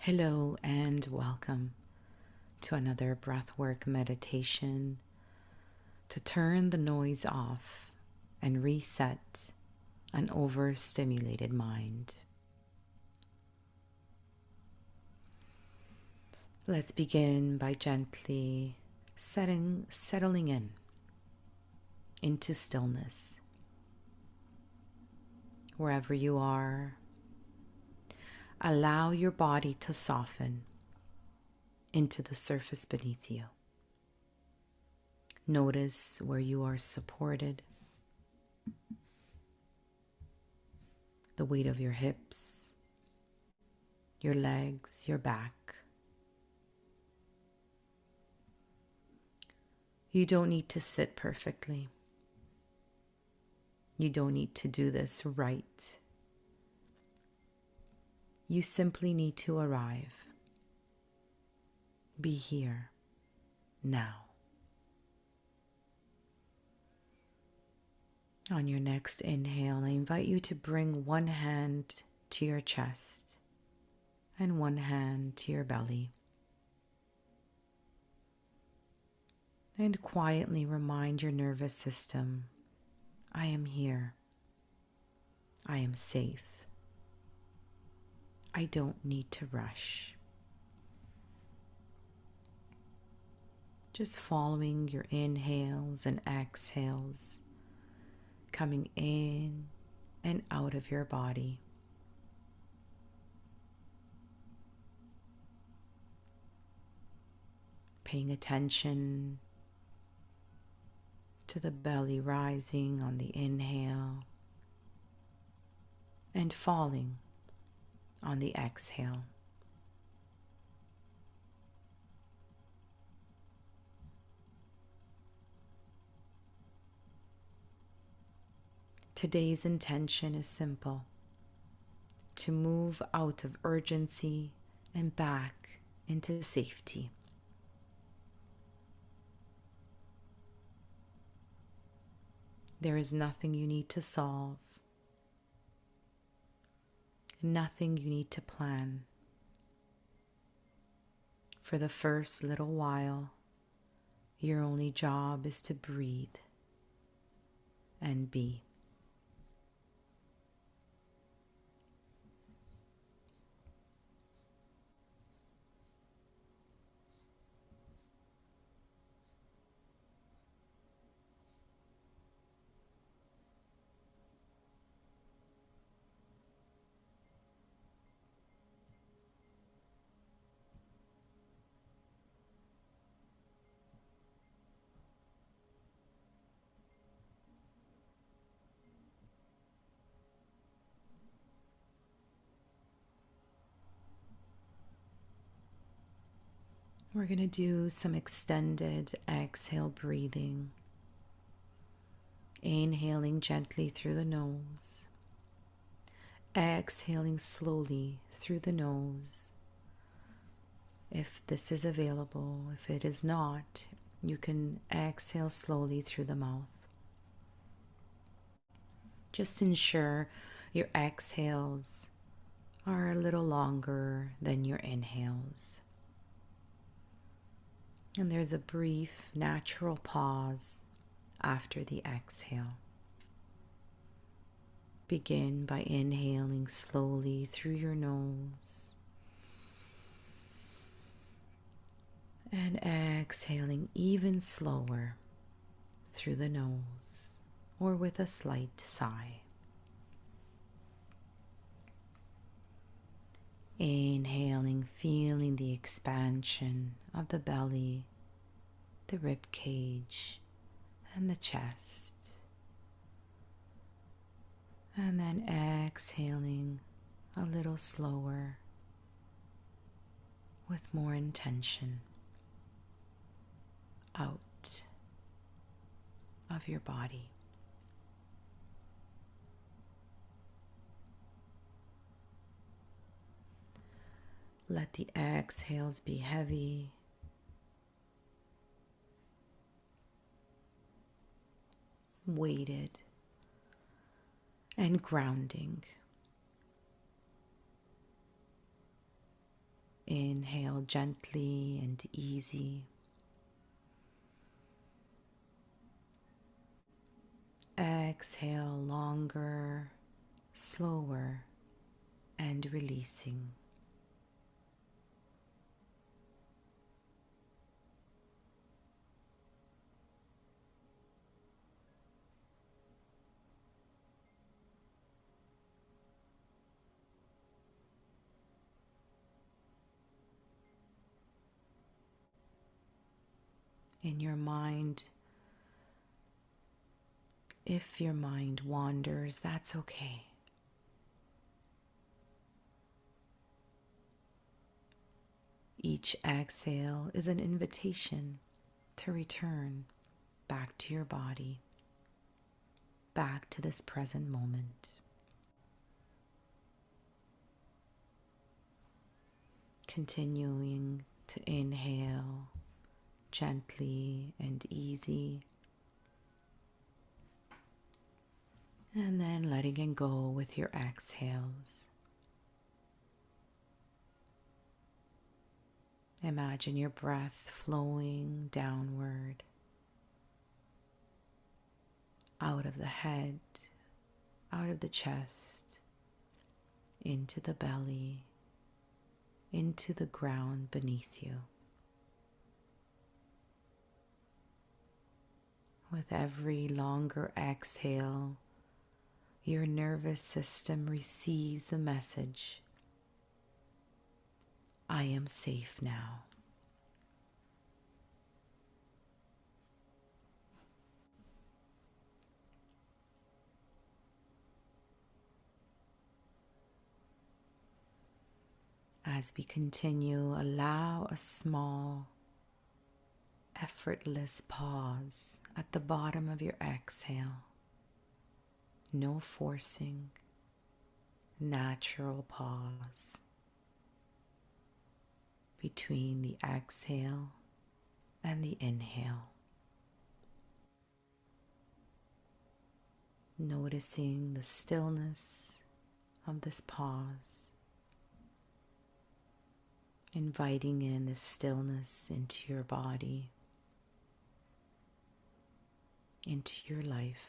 Hello and welcome to another breathwork meditation to turn the noise off and reset an overstimulated mind. Let's begin by gently settling in into stillness. Wherever you are, allow your body to soften into the surface beneath you. Notice where you are supported, the weight of your hips, your legs, your back. You don't need to sit perfectly. You don't need to do this right. You simply need to arrive. Be here, now. On your next inhale, I invite you to bring one hand to your chest and one hand to your belly. And quietly remind your nervous system, I am here. I am safe. I don't need to rush. Just following your inhales and exhales, coming in and out of your body. Paying attention to the belly rising on the inhale and falling on the exhale. Today's intention is simple: to move out of urgency and back into safety. There is nothing you need to solve, nothing you need to plan. For the first little while, your only job is to breathe and be. We're going to do some extended exhale breathing. Inhaling gently through the nose. Exhaling slowly through the nose. If this is available, if it is not, you can exhale slowly through the mouth. Just ensure your exhales are a little longer than your inhales. And there's a brief, natural pause after the exhale. Begin by inhaling slowly through your nose and exhaling even slower through the nose or with a slight sigh. Inhaling, feeling the expansion of the belly, the rib cage, and the chest. And then exhaling a little slower with more intention out of your body. Let the exhales be heavy, weighted, and grounding. Inhale gently and easy. Exhale longer, slower, and releasing. In your mind, if your mind wanders, that's okay. Each exhale is an invitation to return back to your body, back to this present moment. Continuing to inhale gently and easy, and then letting it go with your exhales. Imagine your breath flowing downward, out of the head, out of the chest, into the belly, into the ground beneath you. With every longer exhale, your nervous system receives the message, I am safe now. As we continue, allow a small, effortless pause at the bottom of your exhale. No forcing, natural pause between the exhale and the inhale. Noticing the stillness of this pause, inviting in this stillness into your body, into your life.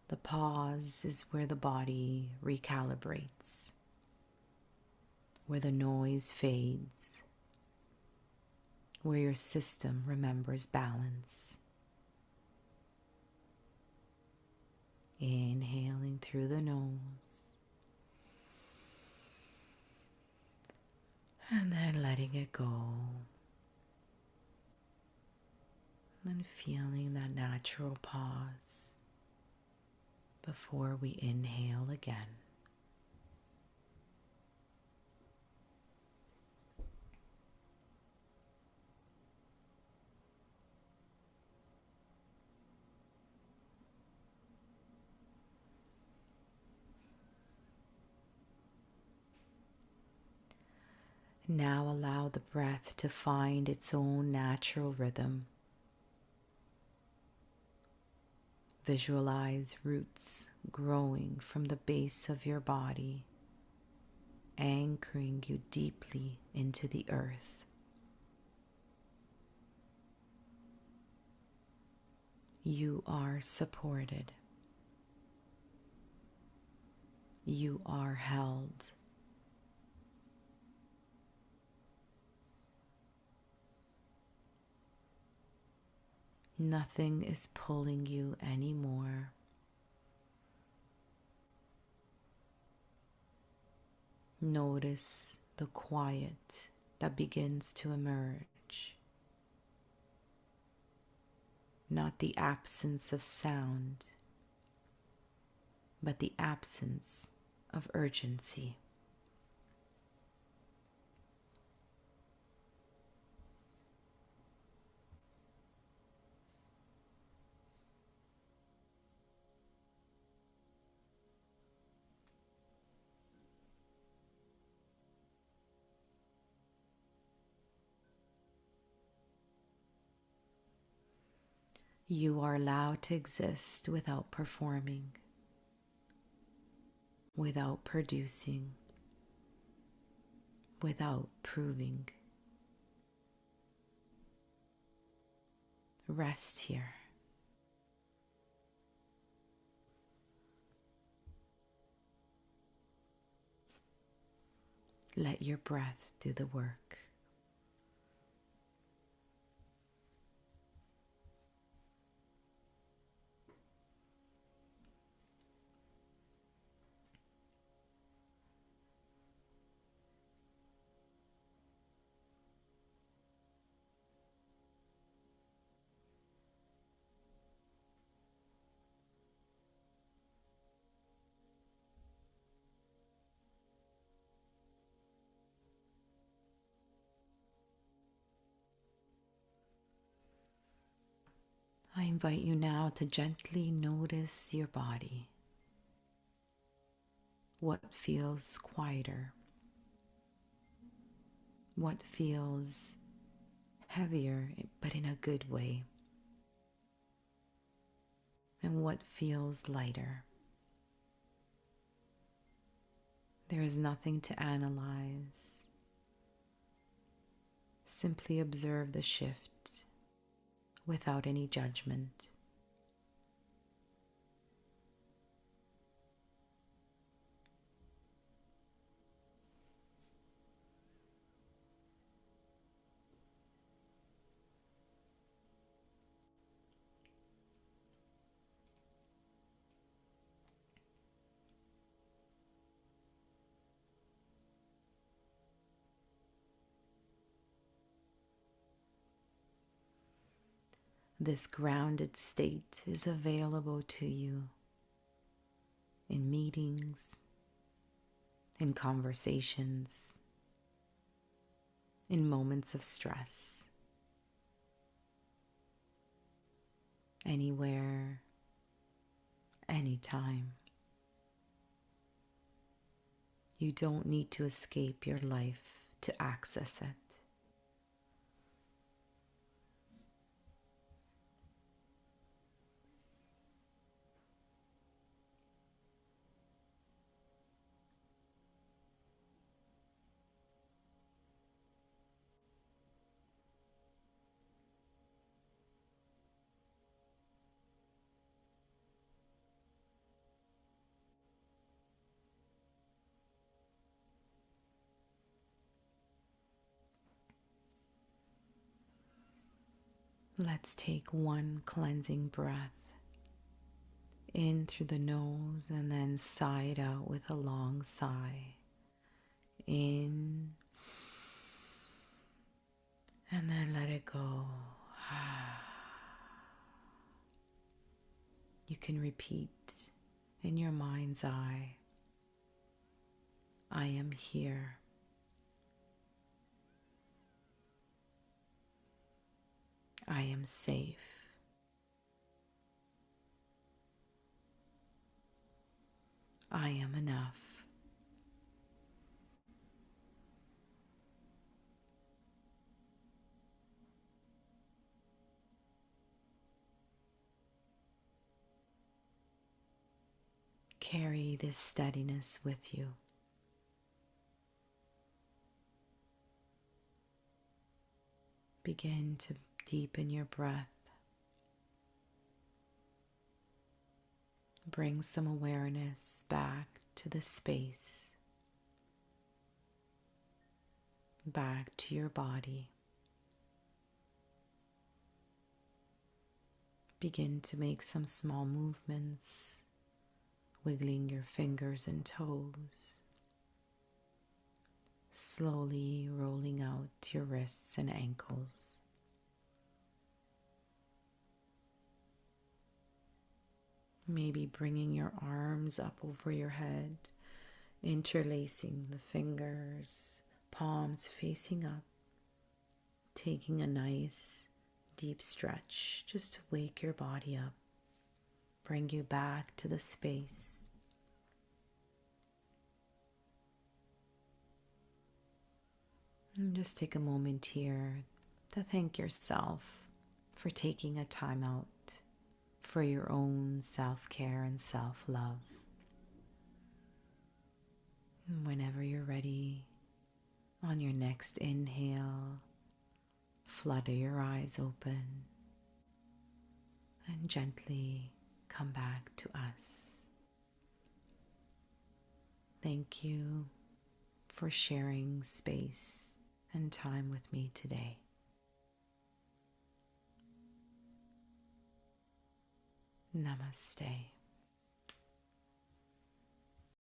The pause is where the body recalibrates, where the noise fades, where your system remembers balance. Inhaling through the nose, and then letting it go, and feeling that natural pause before we inhale again. Now allow the breath to find its own natural rhythm. Visualize roots growing from the base of your body, anchoring you deeply into the earth. You are supported. You are held. Nothing is pulling you anymore. Notice the quiet that begins to emerge. Not the absence of sound, but the absence of urgency. You are allowed to exist without performing. without producing, without proving. Rest here. Let your breath do the work. I invite you now to gently notice your body. What feels quieter? What feels heavier, but in a good way? And what feels lighter? There is nothing to analyze. Simply observe the shift without any judgment. This grounded state is available to you in meetings, in conversations, in moments of stress, anywhere, anytime. You don't need to escape your life to access it. Let's take one cleansing breath in through the nose and then sigh it out with a long sigh. In and then let it go. You can repeat in your mind's eye, I am here. I am safe. I am enough. Carry this steadiness with you. Begin to deepen your breath. Bring some awareness back to the space, back to your body. Begin to make some small movements, wiggling your fingers and toes, slowly rolling out your wrists and ankles. Maybe bringing your arms up over your head, interlacing the fingers, palms facing up, taking a nice deep stretch just to wake your body up, bring you back to the space. And just take a moment here to thank yourself for taking a time out for your own self-care and self-love. And whenever you're ready, on your next inhale, flutter your eyes open and gently come back to us. Thank you for sharing space and time with me today. Namaste.